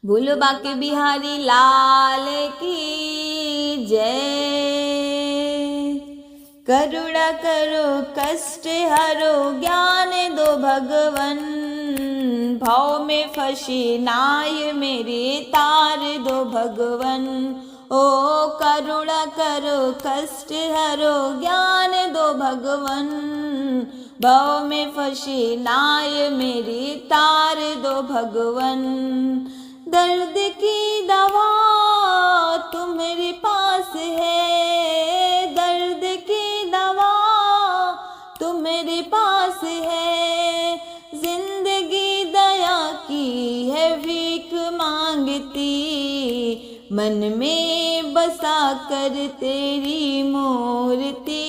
बोलो बाके बिहारी लाल की जय। करुणा करो कष्ट हरो ज्ञान दो भगवन, भाव में फंसी नाय मेरे तार दो भगवन। ओ करुणा करो कष्ट हरो ज्ञान दो भगवन, भाव में फंसी नाय मेरी तार दो भगवन। दर्द की दवा तुम्हारे पास है, दर्द की दवा तुम्हारे पास है। जिंदगी दया की है भीख मांगती, मन में बसा कर तेरी मूर्ति।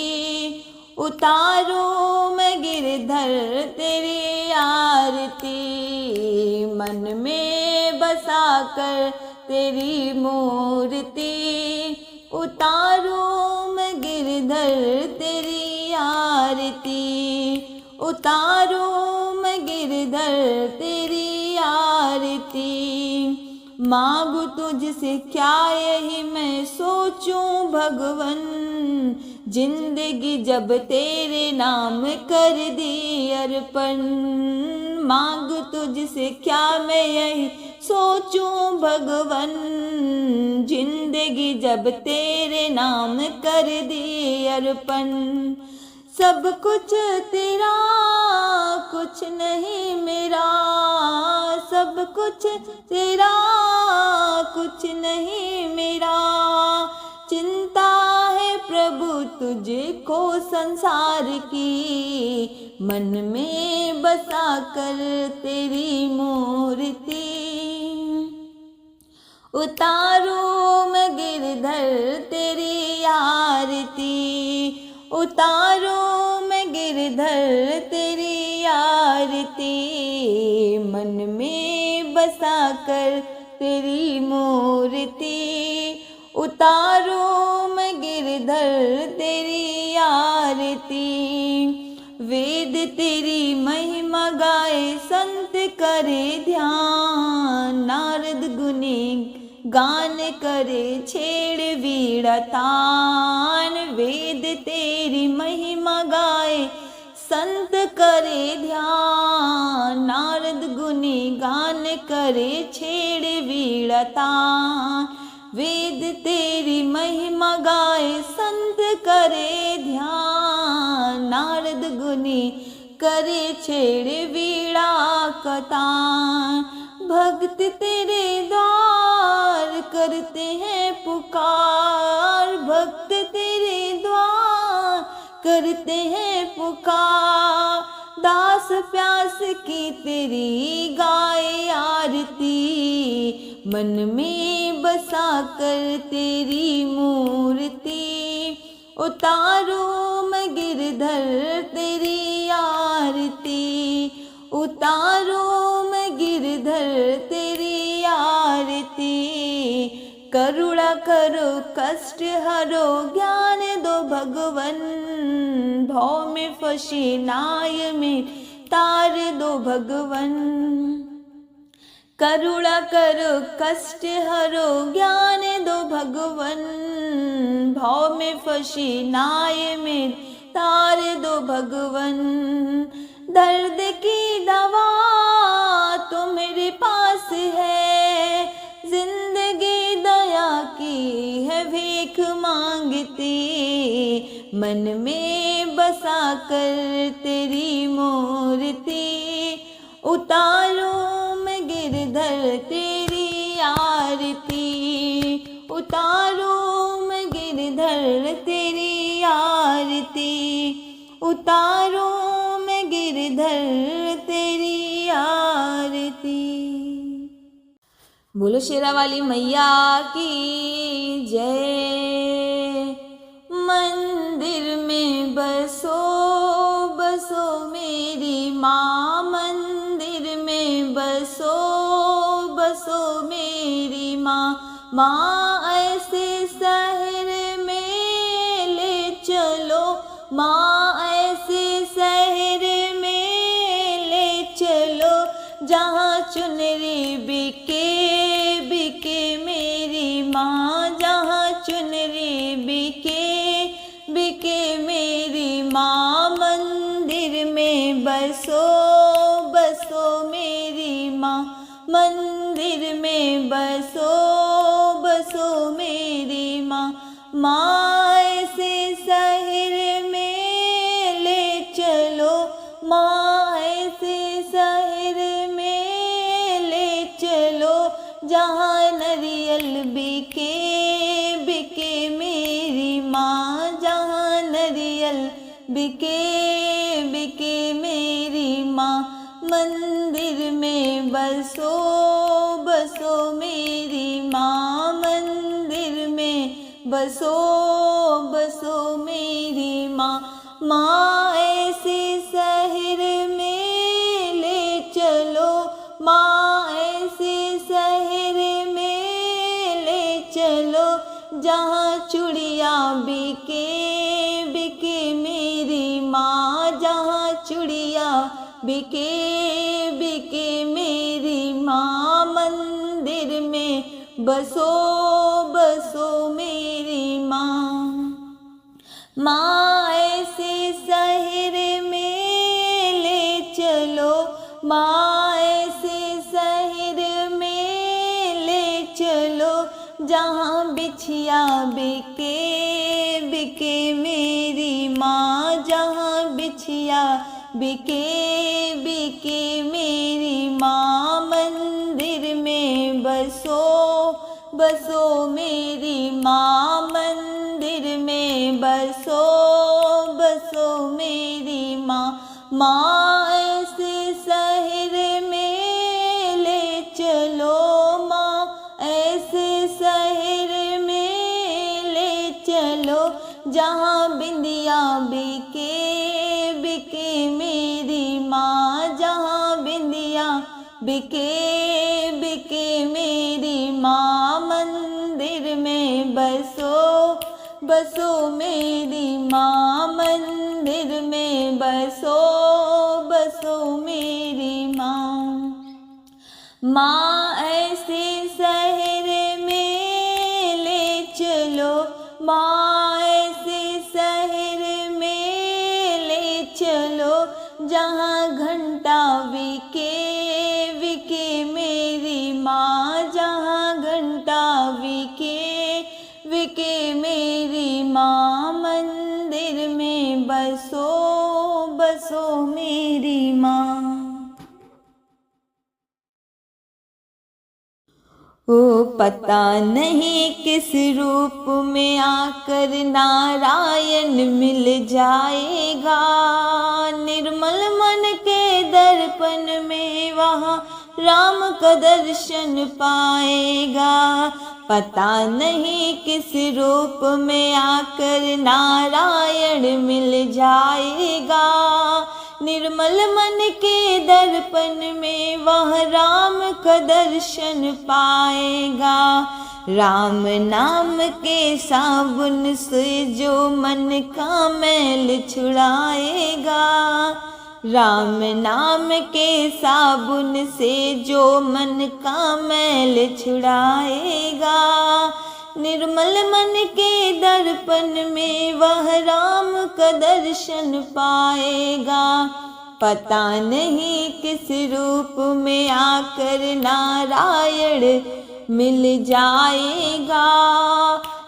उतारो मैं गिरधर तेरी आरती, मन में बसा कर तेरी मूर्ति। उतारो मैं गिरधर तेरी आरती, उतारो मैं गिरधर तेरी आरती। मांगू तुझसे क्या यही मैं सोचूं भगवन, जिंदगी जब तेरे नाम कर दी अर्पण। मांगू तुझसे क्या मैं यही सोचूं भगवन, जिंदगी जब तेरे नाम कर दी अर्पण। सब कुछ तेरा कुछ नहीं मेरा, सब कुछ तेरा कुछ नहीं मेरा। चिंता है प्रभु तुझको संसार की, मन में बसा कर तेरी मूर्ति। उतारो मैं गिरधर तेरी आरती, उतारो मैं गिरधर तेरी आरती। मन में बसा कर तेरी मूर्ति, उतारो मैं गिरधर तेरी आरती। वेद तेरी महिमा गाए संत करे ध्यान, नारद गुनी गान करे छेड़ वीणा तान। वेद तेरी महिमा गाए संत करे ध्यान, नारद गुनी गान करे छेड़ वीणा तान। वेद तेरी महिमा गाए संत करे ध्यान, नारद गुनी करे छेड़ वीणा कतान। भक्त तेरे द्वार करते हैं पुकार, भक्त तेरे द्वार करते हैं पुकार। दास प्यास की तेरी गाए आरती, मन में बसा कर तेरी मूर्ति। उतारो मैं गिरधर तेरी आरती, उतारो मैं गिरधर तेरी आरती। करुणा करो कष्ट हरो ज्ञान दो भगवन, भाव में फंसी नाय में तार दो भगवन। करुणा करो कष्ट हरो ज्ञान दो भगवन, भाव में फंसी नाय में तार दो भगवन। दर्द की दवा तो मेरे पास है, जिंदगी दया की है भीख मांगती। मन में बसा कर तेरी मूर्ति, उतारो मैं गिरधर तेरी आरती, उतारो मैं गिरधर तेरी आरती। उतारो मैं गिरधर तेरी आरती। बोलो शेरा वाली मैया की जय। मंदिर में बसो बसो मेरी माँ, मंदिर में बसो बसो मेरी माँ। माँ ऐसे शहर में ले चलो, माँ ऐसे शहर में ले चलो, जहाँ चुनरी बिके मंदिर में बसो बसो मेरी माँ। माँ ऐसे शहर में ले चलो, माँ ऐसे शहर में ले चलो, जहाँ नरियल बिके बिके मेरी माँ, जहाँ नरियल बिके बिके मेरी माँ। मंदिर में बसो बसो मेरी माँ, मंदिर में बसो बसो मेरी माँ। माँ ऐसे शहर में ले चलो, माँ ऐसे शहर में ले चलो, जहाँ चूड़िया बिके बिके मेरी माँ, जहाँ चूड़िया बिके बिके मेरी माँ। मंदिर में बसो बसो मेरी माँ। माँ ऐसे शहर में ले चलो, माँ ऐसे शहर में ले चलो, जहाँ बिछिया बिके बिके मेरी माँ, जहाँ बिछिया बिके बिके मेरी माँ। मंदिर में बसो बसो मेरी माँ, मंदिर में बसो बसो मेरी माँ। माँ ऐसे शहर में ले चलो, माँ ऐसे शहर में ले चलो, जहाँ बिंदिया बिके बिके मेरी माँ, जहाँ बिंदिया बिके बिके मेरी माँ। मंदिर में बसो बसो मेरी माँ, मंदिर में बसो बसो मेरी माँ। माँ ऐसे शहर में ले चलो, माँ ऐसे शहर में ले चलो, जहाँ घंटा बिके बिके मेरी माँ, जहाँ घंटा बिके बिके मेरी माँ। मंदिर में बसो बसो मेरी माँ। ओ पता नहीं किस रूप में आकर नारायण मिल जाएगा, निर्मल मन के दर्पण में वहाँ राम का दर्शन पाएगा। पता नहीं किस रूप में आकर नारायण मिल जाएगा, निर्मल मन के दर्पण में वह राम का दर्शन पाएगा। राम नाम के साबुन से जो मन का मैल छुड़ाएगा, राम नाम के साबुन से जो मन का मैल छुड़ाएगा। निर्मल मन के दर्पण में वह राम का दर्शन पाएगा। पता नहीं किस रूप में आकर नारायण मिल जाएगा,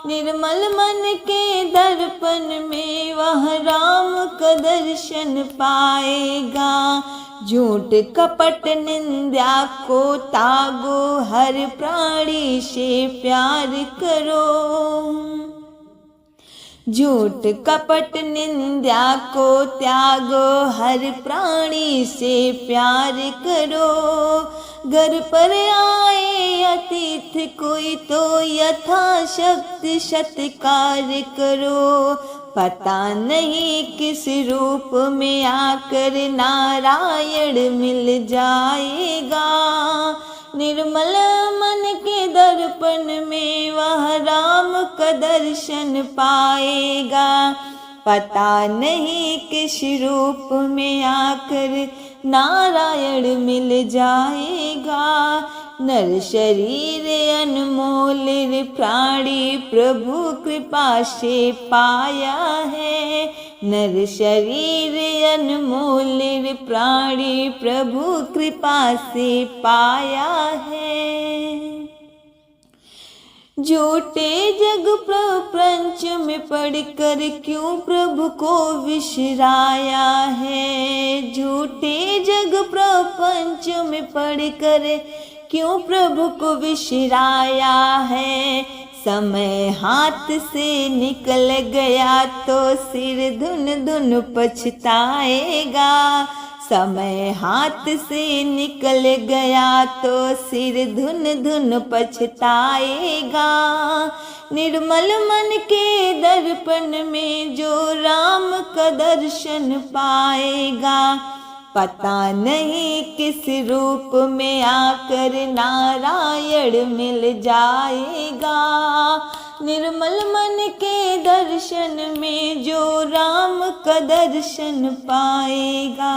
निर्मल मन के दर्पण में वह राम का दर्शन पाएगा। झूठ कपट निंदा को त्यागो, हर प्राणी से प्यार करो। झूठ कपट निंदा को त्यागो, हर प्राणी से प्यार करो। घर पर आए अतिथि कोई तो यथाशक्ति सत्कार करो। पता नहीं किस रूप में आकर नारायण मिल जाएगा, निर्मल मन के दर्पण में वह राम का दर्शन पाएगा। पता नहीं किस रूप में आकर नारायण मिल जाएगा। नर शरीर अनमोल प्राणी प्रभु कृपा से पाया है, नर शरीर अनमोल प्राणी प्रभु कृपा से पाया है। झूठे जग प्रपंच में पढ़कर क्यों प्रभु को विसराया है। झूठे जग प्रपंच में पढ़कर क्यों प्रभु को विसराया है। समय हाथ से निकल गया तो सिर धुन धुन पछताएगा। समय हाथ से निकल गया तो सिर धुन धुन पछताएगा। निर्मल मन के दर्पण में जो राम का दर्शन पाएगा। पता नहीं किस रूप में आकर नारायण मिल जाएगा। निर्मल मन के दर्शन में जो राम का दर्शन पाएगा।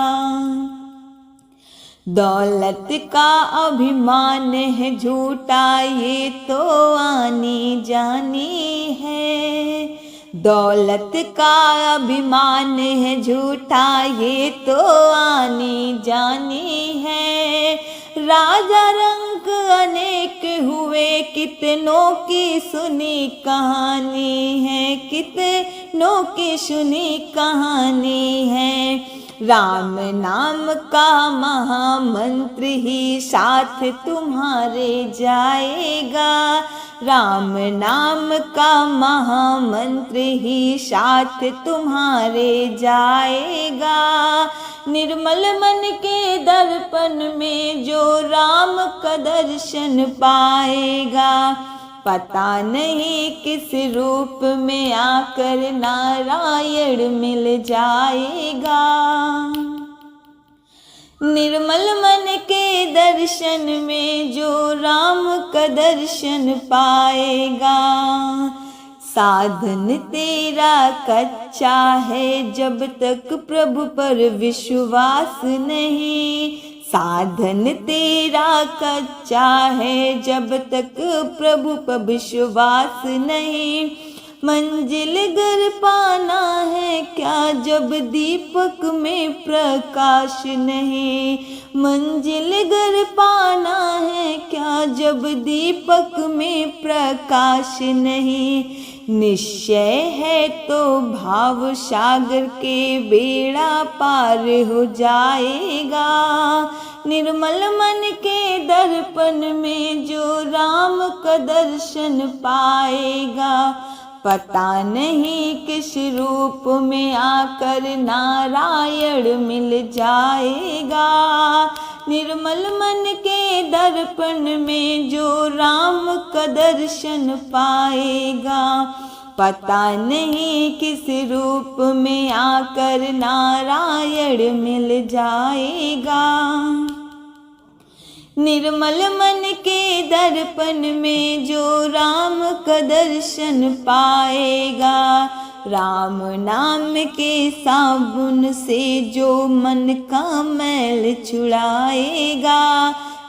दौलत का अभिमान है झूठा ये तो आनी जानी है। दौलत का अभिमान है झूठा ये तो आनी जानी है। राजा रंग अनेक हुए कितनों की सुनी कहानी है। कितनों की सुनी कहानी है। राम नाम का महामंत्र ही साथ तुम्हारे जाएगा। राम नाम का महामंत्र ही साथ तुम्हारे जाएगा। निर्मल मन के दर्पण में जो राम का दर्शन पाएगा। पता नहीं किस रूप में आकर नारायण मिल जाएगा। निर्मल मन के दर्शन में जो राम का दर्शन पाएगा। साधन तेरा कच्चा है जब तक प्रभु पर विश्वास नहीं। साधन तेरा कच्चा है जब तक प्रभु पर विश्वास नहीं। मंजिल घर पाना है क्या जब दीपक में प्रकाश नहीं। मंजिल घर पाना है क्या जब दीपक में प्रकाश नहीं। निश्चय है तो भाव सागर के बेड़ा पार हो जाएगा। निर्मल मन के दर्पण में जो राम का दर्शन पाएगा। पता नहीं किस रूप में आकर नारायण मिल जाएगा। निर्मल मन के दर्पण में जो राम का दर्शन पाएगा। पता नहीं किस रूप में आकर नारायण मिल जाएगा। निर्मल मन के दर्पण में जो राम का दर्शन पाएगा। राम नाम के साबुन से जो मन का मैल छुड़ाएगा।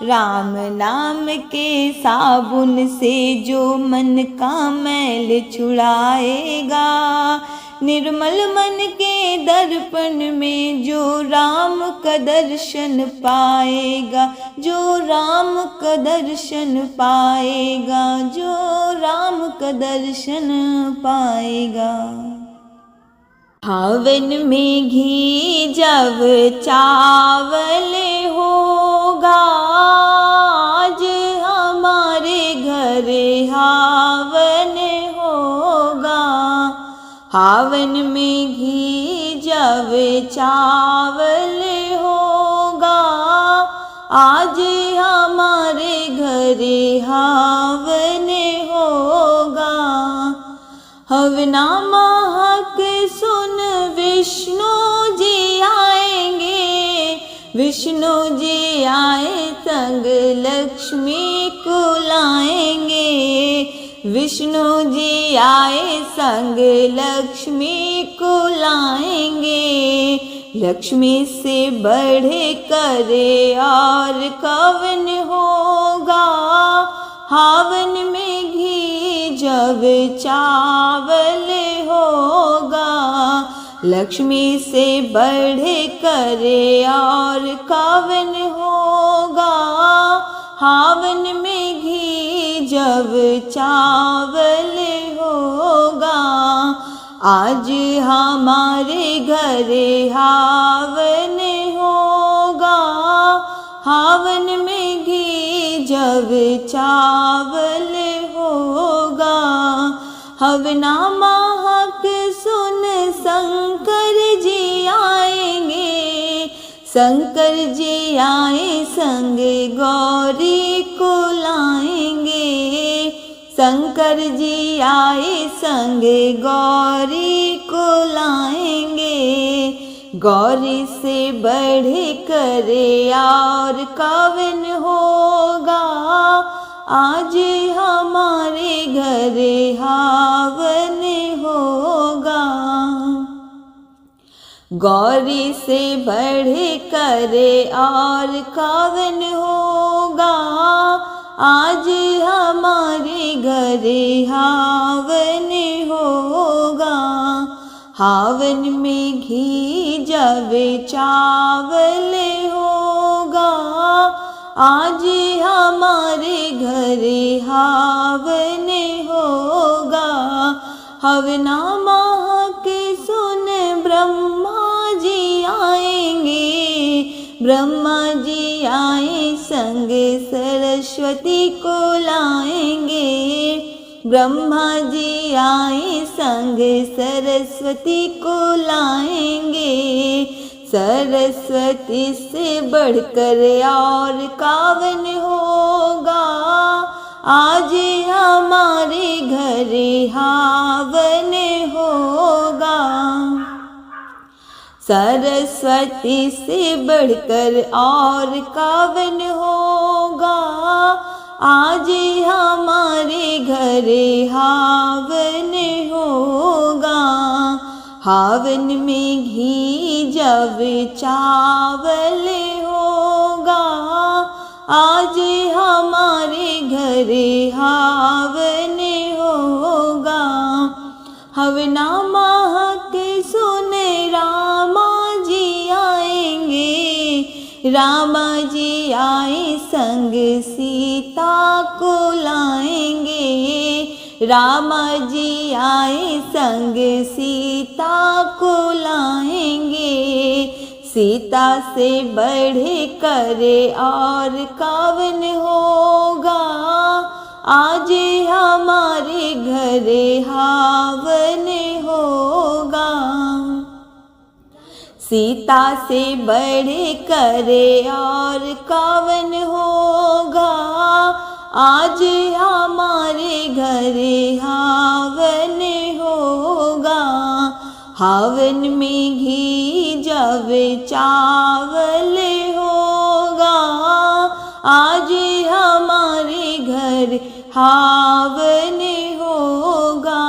राम नाम के साबुन से जो मन का मैल छुड़ाएगा। निर्मल मन के दर्पण में जो राम का दर्शन पाएगा। जो राम का दर्शन पाएगा। जो राम का दर्शन पाएगा। हवन में घी जब चावल होगा। आज हमारे घर हवन होगा। हवन में घी जब चावल होगा। आज हमारे घर हवन होगा। हवना महक सुन विष्णु जी आएंगे। विष्णु जी आए संग लक्ष्मी को लाएंगे। विष्णु जी आए संग लक्ष्मी को लाएंगे। लक्ष्मी से बढ़ कर और कवन होगा। हवन में घी जब चावल होगा। लक्ष्मी से बढ़ कर और कवन होगा, हावन में घी जब चावल होगा। आज हमारे घर हावन होगा, हावन में घी जब चावल होगा। हवना महक सुन शंकर जी आएंगे, शंकर जी आए संग गौरी को लाएंगे, शंकर जी आए संग गौरी को लाएंगे। गौरी से बढ़ कर और कवन होगा, आज हमारे घर हावन होगा। गौरी से बढ़ कर और कवन होगा, आज हमारे घर हावन होगा। हावन में घी जब चावल होगा, आज हमारे घर हावन होगा। हवना महक सुन ब्रह्मा जी आएंगे, ब्रह्मा जी आए संग सरस्वती को लाएंगे, ब्रह्मा जी आए संग सरस्वती को लाएंगे। सरस्वती से बढ़कर और कवन होगा, आज हमारे घर हावन होगा। सरस्वती से बढ़कर और कवन होगा, आज हमारे घर हावन होगा। हावन में घी जब चावल होगा, आज हमारे घर हावन होगा। हवना महक सुन रामा जी आएंगे, रामा जी आए संग सीता को लाएंगे, रामा जी आए संग सीता को लाएंगे। सीता से बढ़ कर और कवन होगा, आज हमारे घर हावन होगा। सीता से बढ़ कर और कवन होगा, आज हमारे घर हावन होगा। हावन में घी जब चावल होगा, आज हमारे घर हावन होगा।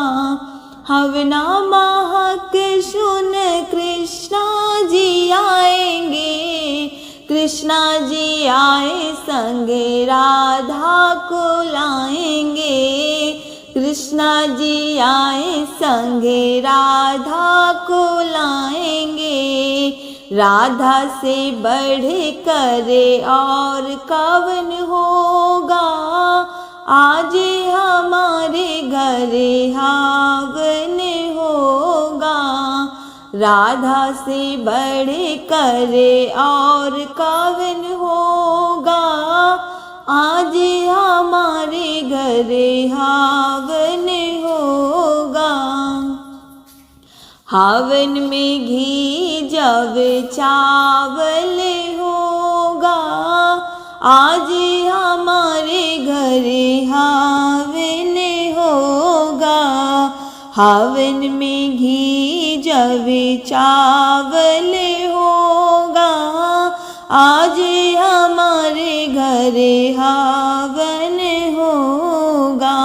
हवना महक सुन कृष्णा जी आएंगे, कृष्णा जी आए संग राधा को लाएंगे, कृष्णा जी आए संग राधा को लाएंगे। राधा से बढ़ कर और कवन होगा, आज हमारे घर हावन होगा। राधा से बढ़ कर और कवन होगा, आज हमारे घर हावन होगा। हावन में घी जब चावल होगा, आज हमारे घर हावन होगा। हावन में घी जब चावल होगा, आज हमारे घर हावन होगा।